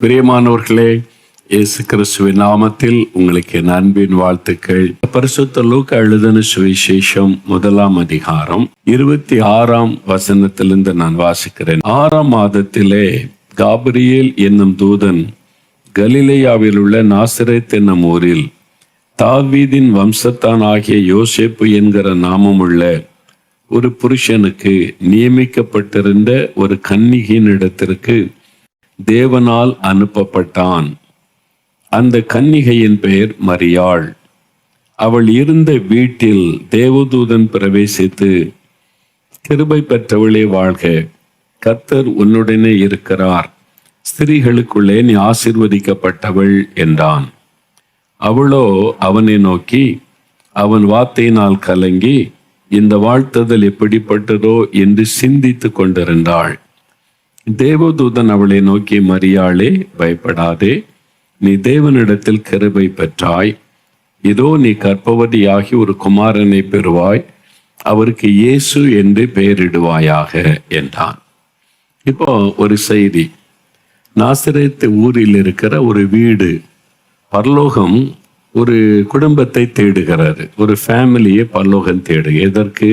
பிரியமானவர்களே, இயேசு கிறிஸ்துவின் நாமத்தில் உங்களுக்கு என் அன்பின் வாழ்த்துக்கள். பரிசுத்த லூக்கா எழுதின சுவிசேஷம் 1ஆம் அதிகாரம் 26ஆம் வசனத்திலிருந்து நான் வாசிக்கிறேன். 6ஆம் மாதத்திலே காபிரியேல் என்னும் தூதன் கலிலேயாவில் உள்ள நாசரேத் என்னும் ஊரில் தாவீதின் வம்சத்தான் ஆகிய யோசேப்பு என்கிற நாமமுள்ள ஒரு புருஷனுக்கு நியமிக்கப்பட்டிருந்த ஒரு கன்னிகையின் இடத்திற்கு தேவனால் அனுப்பப்பட்டான். அந்த கன்னிகையின் பெயர் மரியாள். அவள் இருந்த வீட்டில் தேவதூதன் பிரவேசித்து, கிருபை பெற்றவளே வாழ்க, கர்த்தர் உன்னுடனே இருக்கிறார், ஸ்திரீகளுக்குள்ளே நீ ஆசீர்வதிக்கப்பட்டவள் என்றான். அவளோ அவனை நோக்கி அவன் வார்த்தையினால் கலங்கி இந்த வாழ்த்துதல் எப்படிப்பட்டதோ என்று சிந்தித்து கொண்டிருந்தாள். தேவதூதன் அவளை நோக்கி, மரியாளே, பயப்படாதே, நீ தேவனிடத்தில் கிருபை பெற்றாய். இதோ நீ கர்ப்பவதியாகி ஒரு குமாரனை பெறுவாய், அவருக்கு இயேசு என்று பெயரிடுவாயாக என்றான். இப்போ ஒரு செய்தி, நாசரேத் ஊரில் இருக்கிற ஒரு வீடு, பரலோகம் ஒரு குடும்பத்தை தேடுகிறாரு, ஒரு ஃபேமிலியை பரலோகம் தேடு. எதற்கு?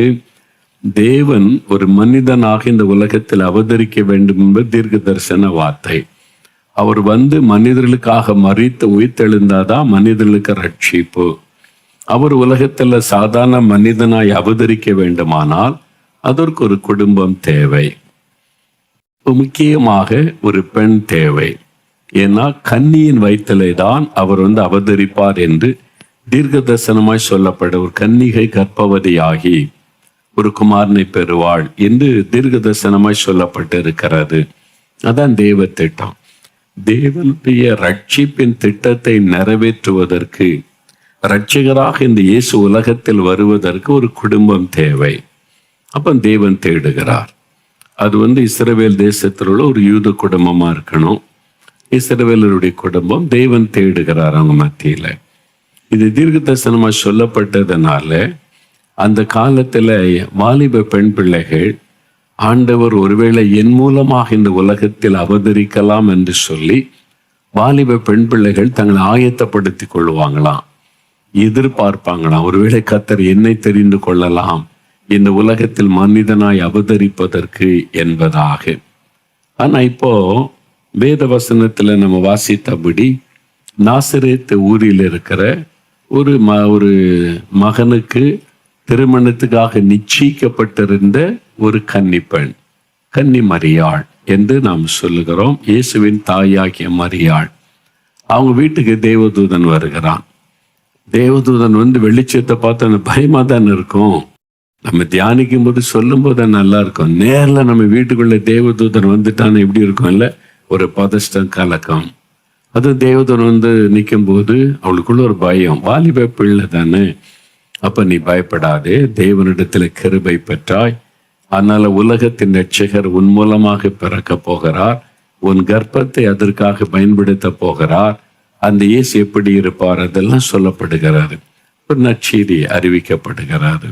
தேவன் ஒரு மனிதனாக இந்த உலகத்தில் அவதரிக்க வேண்டும் என்பது தீர்க்க தரிசன வார்த்தை. அவர் வந்து மனிதர்களுக்காக மரித்து உயிர்த்தெழுந்தாதான் மனிதர்களுக்கு ரட்சிப்பு. அவர் உலகத்தில் சாதாரண மனிதனாய் அவதரிக்க வேண்டுமானால் அதற்கு ஒரு குடும்பம் தேவை, முக்கியமாக ஒரு பெண் தேவை. ஏன்னா கன்னியின் வயிற்றிலே தான் அவர் வந்து அவதரிப்பார் என்று தீர்க்க தரிசனமாய் சொல்லப்பட ஒரு கன்னிகை கர்ப்பவதியாகி ஒரு குமாரனை பெறுவாள் என்று தீர்க்க தரிசனமாய் சொல்லப்பட்டு இருக்கிறது. அதான் தேவ திட்டம். தேவனுடைய ரட்சிப்பின் திட்டத்தை நிறைவேற்றுவதற்கு, இரட்சகராக இந்த இயேசு உலகத்தில் வருவதற்கு ஒரு குடும்பம் தேவை. அப்ப தேவன் தேடுகிறார். அது வந்து இஸ்ரவேல் தேசத்தில் உள்ள ஒரு யூத குடும்பமா இருக்கணும். இஸ்ரவேலருடைய குடும்பம் தேவன் தேடுகிறார் அவங்க மத்தியில. இது தீர்க்க தரிசனமா சொல்லப்பட்டதுனால அந்த காலத்துல வாலிப பெண் பிள்ளைகள், ஆண்டவர் ஒருவேளை என் மூலமாக இந்த உலகத்தில் அவதரிக்கலாம் என்று சொல்லி வாலிப பெண் பிள்ளைகள் தங்களை ஆயத்தப்படுத்திக் கொள்வாங்களாம், எதிர்பார்ப்பாங்களாம். ஒருவேளை கர்த்தர் என்னை தெரிந்து கொள்ளலாம் இந்த உலகத்தில் மனிதனாய் அவதரிப்பதற்கு என்பதாக. ஆனா இப்போ வேத வசனத்துல நம்ம வாசித்தபடி நாசரேத் ஊரில் இருக்கிற ஒரு மகனுக்கு திருமணத்துக்காக நிச்சயிக்கப்பட்டிருந்த ஒரு கன்னிப்பெண், கன்னி மரியாள் என்று நாம் சொல்லுகிறோம். இயேசுவின் தாயாகிய மரியாள். அவங்க வீட்டுக்கு தேவதூதன் வருகிறான். தேவதூதன் வந்து வெளிச்சத்தை பார்த்து பயமா தான் இருக்கும். நம்ம தியானிக்கும் போது சொல்லும் போது நல்லா இருக்கும். நேரில் நம்ம வீட்டுக்குள்ள தேவதூதன் வந்துட்டான்னு எப்படி இருக்கும் இல்ல, ஒரு பதஷ்டம், கலக்கம். அது தேவதூதன் வந்து நிற்கும் போது அவளுக்குள்ள ஒரு பயம். வாலிப பிள்ளை தானே. அப்ப நீ பயப்படாதே, தேவனிடத்துல கிருபை பெற்றாய், அதனால உலகத்தின் ரட்சகர் உன் மூலமாக பிறக்க போகிறார், உன் கர்ப்பத்தை அதற்காக பயன்படுத்த போகிறார். அந்த இயேசு எப்படி இருப்பார் அதெல்லாம் சொல்லப்படுகிறாரு. ஒரு நற்செய்தி அறிவிக்கப்படுகிறாரு.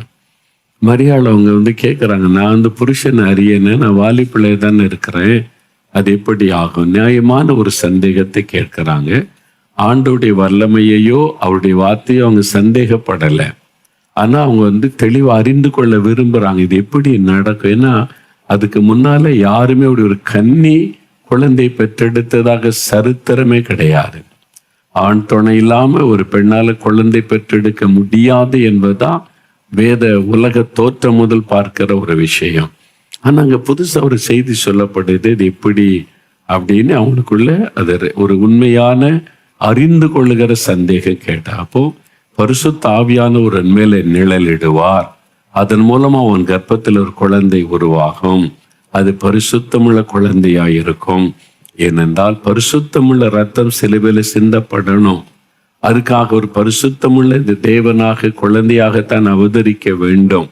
மரியாள் அவங்க வந்து கேட்குறாங்க, நான் வந்து புருஷனை அறியனே, நான் வாலிப்பிள்ளைய தானே இருக்கிறேன், அது எப்படி ஆகும்? நியாயமான ஒரு சந்தேகத்தை கேட்கிறாங்க. ஆண்டோடைய வல்லமையையோ அவருடைய வார்த்தையோ அவங்க சந்தேகப்படலை. ஆனா அவங்க வந்து தெளிவா அறிந்து கொள்ள விரும்புறாங்க, இது எப்படி நடக்கும். ஏன்னா அதுக்கு முன்னால யாருமே அப்படி ஒரு கன்னி குழந்தை பெற்றெடுத்ததாக சரித்திரமே கிடையாது. ஆண் துணை இல்லாம ஒரு பெண்ணால குழந்தை பெற்றெடுக்க முடியாது என்பதுதான் வேத உலக தோற்றம் முதல் பார்க்கிற ஒரு விஷயம். ஆனா அங்க புதுசா ஒரு செய்தி சொல்லப்படுது, இது எப்படி அப்படின்னு அவங்களுக்குள்ள அது ஒரு உண்மையான அறிந்து கொள்ளுகிற சந்தேகம் கேட்டா, அப்போ பரிசுத்த ஆவியானவர் மேலே நிழலிடுவார், அதன் மூலமா உன் கர்ப்பத்தில் ஒரு குழந்தை உருவாகும், அது பரிசுத்தமுள்ள குழந்தையாயிருக்கும். ஏனென்றால் பரிசுத்தமுள்ள ரத்தம் சிலுவையில சிந்தப்படணும். அதுக்காக ஒரு பரிசுத்தமுள்ள இந்த தேவனாக குழந்தையாகத்தான் அவதரிக்க வேண்டும்.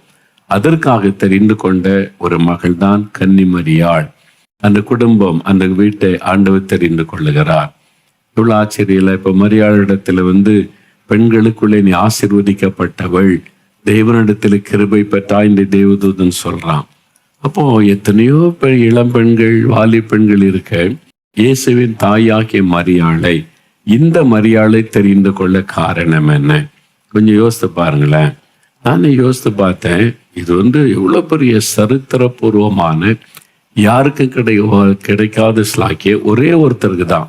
அதற்காக தெரிந்து கொண்ட ஒரு மகள் தான் கன்னி மரியாள். அந்த குடும்பம், அந்த வீட்டை ஆண்டவர் தெரிந்து கொள்ளுகிறார். இவ்வளவு ஆச்சரியம். இப்ப மரியாளிடத்துல வந்து பெண்களுக்குள்ளே நீ ஆசீர்வதிக்கப்பட்டவள், தேவனிடத்துல கிருபை பெற்றாய் இந்த தேவதூதன் சொல்றான். அப்போ எத்தனையோ இளம் பெண்கள், வாலி பெண்கள் இருக்க, இயேசுவின் தாயாகிய மரியாளை, இந்த மரியாளை தெரிந்து கொள்ள காரணம் என்ன? கொஞ்சம் யோசித்து பாருங்களேன். நானே யோசித்து பார்த்தேன். இது எவ்வளவு பெரிய சரித்திரபூர்வமான, யாருக்கும் கிடைக்காத ஸ்லாக்கிய ஒரே ஒருத்தருக்கு தான்.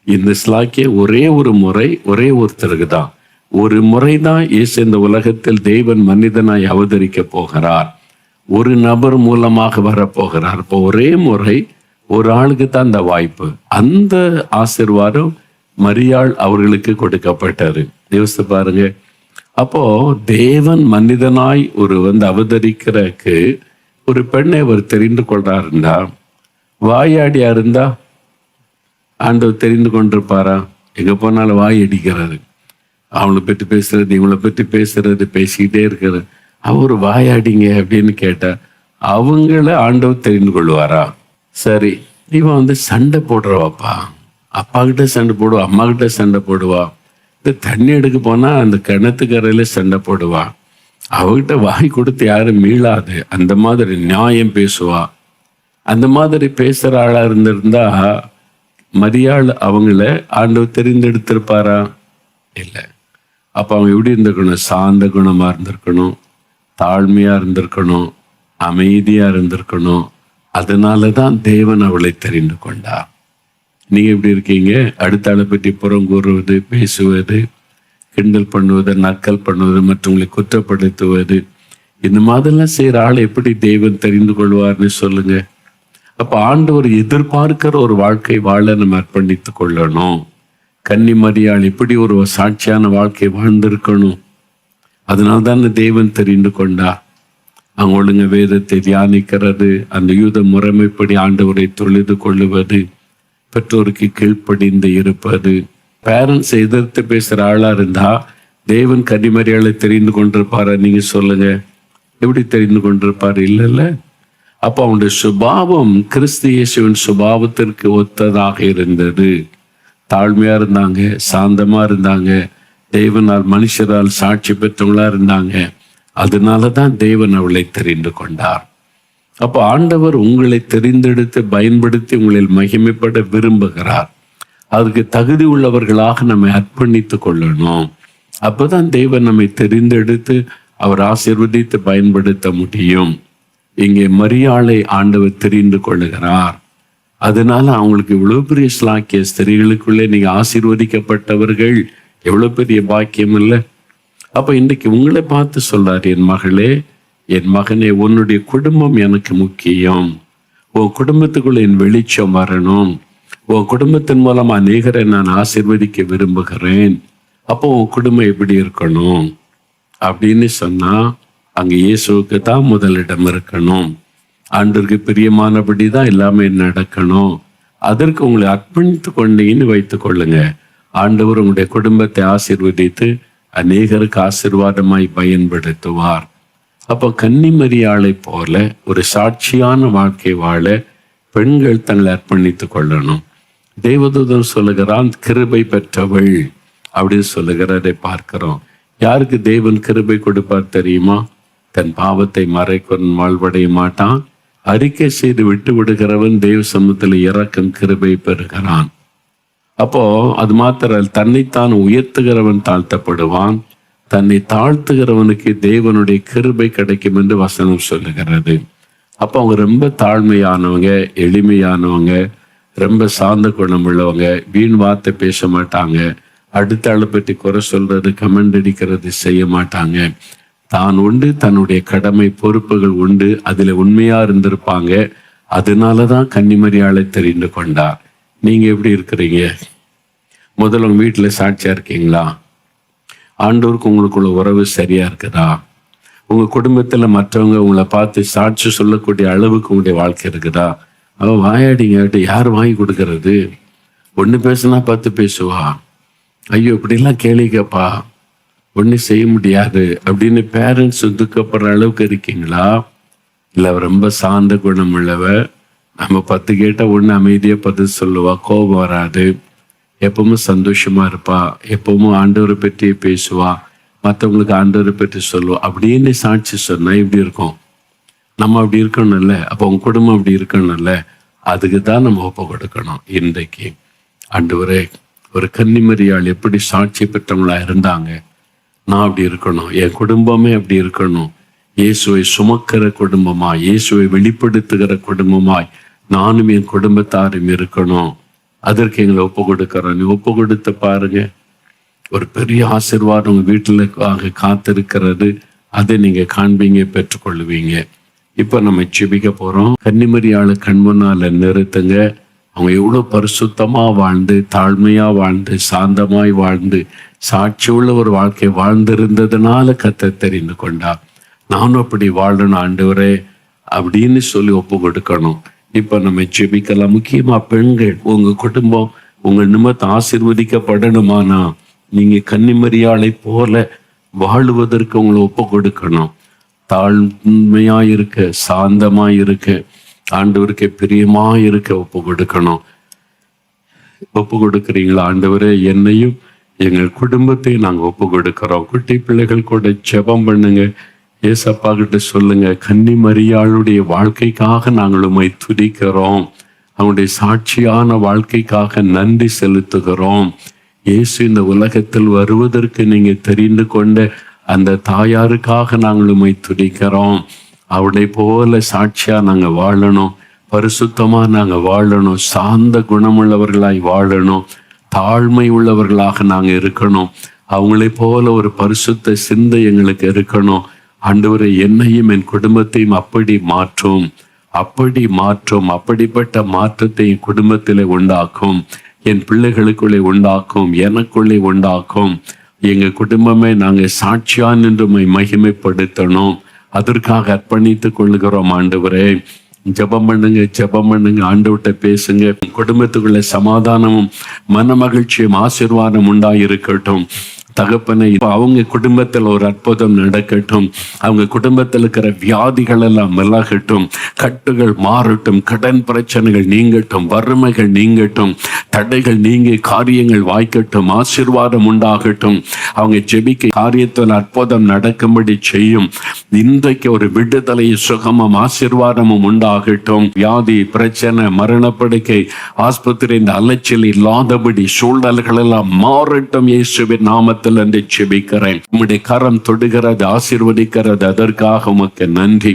இந்த ஸ்லாக்கிய ஒரே ஒரு முறை ஒரே ஒருத்தருக்கு தான். ஒரு முறை தான் இயேசு இந்த உலகத்தில் தேவன் மனிதனாய் அவதரிக்க போகிறார். ஒரு நபர் மூலமாக வரப்போகிறார். இப்போ ஒரே முறை ஒரு ஆளுக்கு தான் அந்த வாய்ப்பு. அந்த ஆசீர்வாதம் மரியாள் அவர்களுக்கு கொடுக்கப்பட்டது. யோசித்து பாருங்க. அப்போ தேவன் மனிதனாய் அவதரிக்கிறதுக்கு ஒரு பெண்ணை அவர் தெரிந்து கொள்றாருந்தா, வாயாடியா இருந்தா ஆண்டவர் தெரிந்து கொண்டிருப்பாரா? எங்க போனாலும் வாய் அடிக்கிறது, அவளை பற்றி பேசுறது, இவளை பற்றி பேசுறது, பேசிக்கிட்டே இருக்கிறது. அவர் வாயாடிங்க அப்படின்னு கேட்டா அவங்கள ஆண்டவர் தெரிந்து கொள்வாரா? சரி, இவன் சண்டை போடுறவாப்பா, அப்பா கிட்ட சண்டை போடுவா, அம்மா கிட்ட சண்டை போடுவா, இந்த தண்ணி எடுக்க போனா அந்த கிணத்துக்கரையில சண்டை போடுவா, அவகிட்ட வாய் கொடுத்து யாரும் மீளாது, அந்த மாதிரி நியாயம் பேசுவா. அந்த மாதிரி பேசுற ஆளா இருந்திருந்தா மரியாள் அவங்கள ஆண்டவர் தெரிந்தெடுத்திருப்பாரா? இல்லை. அப்ப அவங்க எப்படி இருந்திருக்கணும்? சாந்த குணமா இருந்திருக்கணும், தாழ்மையா இருந்திருக்கணும், அமைதியா இருந்திருக்கணும். அதனாலதான் தேவன் அவளை தெரிந்து கொண்டார். நீங்க எப்படி இருக்கீங்க? அடுத்த ஆளை பற்றி புறம் கூறுவது, பேசுவது, கிண்டல் பண்ணுவது, நக்கல் பண்ணுவது, மற்றவங்களை குற்றப்படுத்துவது, இந்த மாதிரிலாம் செய்யற ஆளை எப்படி தேவன் தெரிந்து கொள்வார்னு சொல்லுங்க. அப்ப ஆண்டவர் எதிர்பார்க்கிற ஒரு வாழ்க்கை வாழ நம்ம அர்ப்பணித்துக் கொள்ளணும். கன்னி மரியாள் இப்படி ஒரு சாட்சியான வாழ்க்கை வாழ்ந்திருக்கணும். அதனால்தான் தேவன் தெரிந்து கொண்டார். அவங்க ஒழுங்க வேதத்தை தியானிக்கிறது, அந்த யூத முறைமைப்படி ஆண்டவரை தொழுது கொள்ளுவது, பெற்றோருக்கு கீழ்ப்படிந்து இருப்பது. பேரண்ட்ஸ் எதிர்த்து பேசுற ஆளா இருந்தா தேவன் கன்னிமரியாளை தெரிந்து கொண்டிருப்பாரா? நீங்க சொல்லுங்க. எப்படி தெரிந்து கொண்டிருப்பாரு? இல்லைல்ல. அப்போ அவனுடைய சுபாவம் கிறிஸ்து இயேசுவின் சுபாவத்திற்கு ஒத்ததாக இருந்தது. தாழ்மையா இருந்தாங்க, சாந்தமா இருந்தாங்க, தேவனால் மனுஷரால் சாட்சி பெற்றவங்களா இருந்தாங்க. அதனாலதான் தேவன் அவளை தெரிந்து கொண்டார். அப்போ ஆண்டவர் உங்களை தெரிந்தெடுத்து பயன்படுத்தி உங்களில் மகிமைப்பட விரும்புகிறார். அதுக்கு தகுதி உள்ளவர்களாக நம்மை அர்ப்பணித்துக் கொள்ளணும். அப்பதான் தேவன் நம்மை தெரிந்தெடுத்து அவர் ஆசீர்வதித்து பயன்படுத்த முடியும். இங்கே மரியாளை ஆண்டவர் தெரிந்து கொள்ளுகிறார். அதனால அவங்களுக்கு இவ்வளவு பெரிய ஸ்லாக்கிய, ஸ்திரீகளுக்குள்ளே நீங்க ஆசீர்வதிக்கப்பட்டவர்கள், எவ்வளவு பெரிய பாக்கியம் இல்லை? அப்ப இன்றைக்கு உங்களை பார்த்து சொல்றாரு, என் மகளே, என் மகனே, உன்னுடைய குடும்பம் எனக்கு முக்கியம். உன் குடும்பத்துக்குள்ள என் வெளிச்சம் வரணும். உன் குடும்பத்தின் மூலம் அநேகரை நான் ஆசீர்வதிக்க விரும்புகிறேன். அப்போ உன் குடும்பம் எப்படி இருக்கணும் அப்படின்னு சொன்னா, அங்க இயேசுவுக்கு தான் முதலிடம் இருக்கணும். ஆண்டவருக்கு பிரியமானபடி தான் எல்லாமே நடக்கணும். அதற்கு உங்களை அர்ப்பணித்து கொண்டீங்கன்னு வைத்துக் கொள்ளுங்க. ஆண்டவர் உங்களுடைய குடும்பத்தை ஆசீர்வதித்து அநேகருக்கு ஆசீர்வாதமாய் பயன்படுத்துவார். அப்போ கன்னிமரியாளை போல ஒரு சாட்சியான வாழ்க்கை வாழ பெண்கள் தங்களை அர்ப்பணித்துக் கொள்ளணும். தேவதூதன் சொல்லுகிறான், கிருபை பெற்றவள் அப்படின்னு சொல்லுகிறதை பார்க்கிறோம். யாருக்கு தேவன் கிருபை கொடுப்பார் தெரியுமா? தன் பாவத்தை மறைக்கிறவன் வாழ்வடைய மாட்டான், அறிக்கை செய்து விட்டு விடுகிறவன் தேவ சமூகத்தில் இறக்கும் கிருபை பெறுகிறான். அப்போ அது மாத்திர தன்னைத்தான் உயர்த்துகிறவன் தாழ்த்தப்படுவான், தன்னை தாழ்த்துகிறவனுக்கு தேவனுடைய கிருபை கிடைக்கும் என்று வசனம் சொல்லுகிறது. அப்போ அவங்க ரொம்ப தாழ்மையானவங்க, எளிமையானவங்க, ரொம்ப சார்ந்த குணம் உள்ளவங்க, வீண் வார்த்தை பேச மாட்டாங்க, அடுத்த ஆளை பற்றி குறை சொல்றது, கமெண்ட் அடிக்கிறது செய்ய மாட்டாங்க. தான் உண்டு, தன்னுடைய கடமை பொறுப்புகள் உண்டு, அதுல உண்மையா இருந்திருப்பாங்க. அதனாலதான் கன்னிமரியாளை தெரிந்து கொண்டார். நீங்க எப்படி இருக்கிறீங்க? முதல்ல உங்க வீட்டுல சாட்சியா இருக்கீங்களா? ஆண்டவருக்கு உங்களுக்குள்ள உறவு சரியா இருக்குதா? உங்க குடும்பத்துல மற்றவங்க உங்களை பார்த்து சாட்சி சொல்லக்கூடிய அளவுக்கு உங்களுடைய வாழ்க்கை இருக்குதா? அவ வாயாடிங்க, யார் வாங்கி கொடுக்கறது? ஒண்ணு பேசுனா 10 பேசுவா. ஐயோ இப்படிலாம் கேளிக்கப்பா, ஒன்றும் செய்ய முடியாது அப்படின்னு பேரண்ட்ஸ் துக்கப்படுற அளவுக்கு இருக்கீங்களா? இல்லை ரொம்ப சார்ந்த குணம் உள்ளவ, நம்ம 10 கேட்டால் ஒன்று அமைதியாக பதில் சொல்லுவா, கோபம் வராது, எப்பவும் சந்தோஷமா இருப்பா, எப்பவும் ஆண்டவரை பற்றி பேசுவா, மற்றவங்களுக்கு ஆண்டவரை பற்றி சொல்லுவா அப்படின்னு சாட்சி சொன்னா இப்படி இருக்கும். நம்ம அப்படி இருக்கணும்ல. அப்போ உங்க குடும்பம் அப்படி இருக்கணும்ல. அதுக்கு தான் நம்ம ஒப்பு கொடுக்கணும். இன்றைக்கு ஆண்டவரே, ஒரு கன்னிமரியாள் எப்படி சாட்சி பெற்றவங்களா இருந்தாங்க, நான் அப்படி இருக்கணும், என் குடும்பமே அப்படி இருக்கணும். இயேசுவை சுமக்கிற குடும்பமாய், இயேசுவை வெளிப்படுத்துகிற குடும்பமாய் நானும் என் குடும்பத்தாரும் இருக்கணும். அதற்கு எங்களை ஒப்பு கொடுக்கிறோம். நீ ஒப்பு கொடுத்து பாருங்க, ஒரு பெரிய ஆசீர்வாதம் உங்க வீட்டுல காத்திருக்கிறது. அதை நீங்க காண்பீங்க, பெற்றுக்கொள்ளுவீங்க. இப்ப நம்ம ஜெபிக்க போறோம். கன்னிமரியாளை கண்முன்னால நிறுத்துங்க. அவங்க எவ்வளவு பரிசுத்தமா வாழ்ந்து, தாழ்மையா வாழ்ந்து, சாந்தமாய் வாழ்ந்து, சாட்சியுள்ள ஒரு வாழ்க்கை வாழ்ந்திருந்ததுனால கர்த்தர் தெரிந்து கொண்டார். நானும் அப்படி வாழணும் ஆண்டவரே அப்படின்னு சொல்லி ஒப்பு கொடுக்கணும். இப்ப நம்ம ஜெபிக்கலாம். முக்கியமா பெண்கள், உங்க குடும்பம் உங்க நிமித்தம் ஆசீர்வதிக்கப்படணுமானா நீங்க கன்னிமரியாளை போல வாழுவதற்கு உங்களை ஒப்பு கொடுக்கணும். தாழ்மையா இருக்க, சாந்தமா இருக்க, ஆண்டவருக்கு பிரியமா இருக்க ஒப்பு கொடுக்கணும். ஒப்பு கொடுக்குறீங்களா? ஆண்டவரே, என்னையும் எங்கள் குடும்பத்தையும் நாங்க ஒப்பு கொடுக்கிறோம். குட்டி பிள்ளைகள் கூட ஜெபம் பண்ணுங்க. ஏசப்பா கிட்ட சொல்லுங்க, கன்னிமரியாளுடைய வாழ்க்கைக்காக நாங்கள் உம்மை துதிக்கிறோம். அவனுடைய சாட்சியான வாழ்க்கைக்காக நன்றி செலுத்துகிறோம். இயேசு இந்த உலகத்தில் வருவதற்கு நீங்க தெரிந்து கொண்ட அந்த தாயாருக்காக நாங்கள் உம்மை துதிக்கிறோம். அவளை போல சாட்சியா நாங்க வாழணும், பரிசுத்தமா நாங்க வாழணும், சாந்த குணமுள்ளவர்களாய் வாழணும், தாழ்மை உள்ளவர்களாக நாங்க இருக்கணும். அவங்களை போல ஒரு பரிசுத்த சிந்தை எங்களுக்கு இருக்கணும். ஆண்டவரே, என்னையும் என் குடும்பத்தையும் அப்படி மாற்றும், அப்படிப்பட்ட மாற்றத்தை என் குடும்பத்திலே உண்டாக்கும், என் பிள்ளைகளுக்குள்ளே உண்டாக்கும், எனக்குள்ளே உண்டாக்கும். எங்க குடும்பமே நாங்க சாட்சியா நின்று மகிமைப்படுத்தணும். அதற்காக அர்ப்பணித்துக் கொள்கிறோம். ஆண்டவரே, ஜெபம் பண்ணுங்க. ஆண்டவர்கிட்ட பேசுங்க. குடும்பத்துக்குள்ள சமாதானமும் மன மகிழ்ச்சியும் ஆசீர்வாதம் உண்டாயிருக்கட்டும். தகப்பனை, அவங்க குடும்பத்தில் ஒரு அற்புதம் நடக்கட்டும். அவங்க குடும்பத்தில் இருக்கிற வியாதிகள் எல்லாம் விலகட்டும், கட்டுகள் மாறட்டும், கடன் பிரச்சனைகள் நீங்கட்டும், வறுமைகள் நீங்கட்டும், தடைகள் நீங்கி காரியங்கள் வாய்க்கட்டும், ஆசீர்வாதம் உண்டாகட்டும். அவங்க ஜெபிக்க காரியத்தில் அற்புதம் நடக்கும்படி செய்யும். இன்றைக்கு ஒரு விடுதலை, சுகமும் ஆசீர்வாதமும் உண்டாகட்டும். வியாதி பிரச்சனை, மரணப்படுக்கை, ஆஸ்பத்திரி இந்த அலைச்சல் இல்லாதபடி சூழ்நிலைகள் எல்லாம் மாறட்டும். இயேசுவின் நாமத்தில் என்று ஜெபிக்கிறேன். உம்முடைய கரம் தொடுகிறது, ஆசீர்வதிக்கிறது. அதற்காக உமக்கு நன்றி.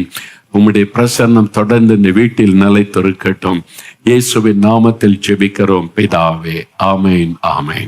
உம்முடைய பிரசன்னம் தொடர்ந்து இந்த வீட்டில் நிலைத்திருக்கட்டும். இயேசுவின் நாமத்தில் ஜெபிக்கிறோம் பிதாவே. ஆமேன், ஆமேன்.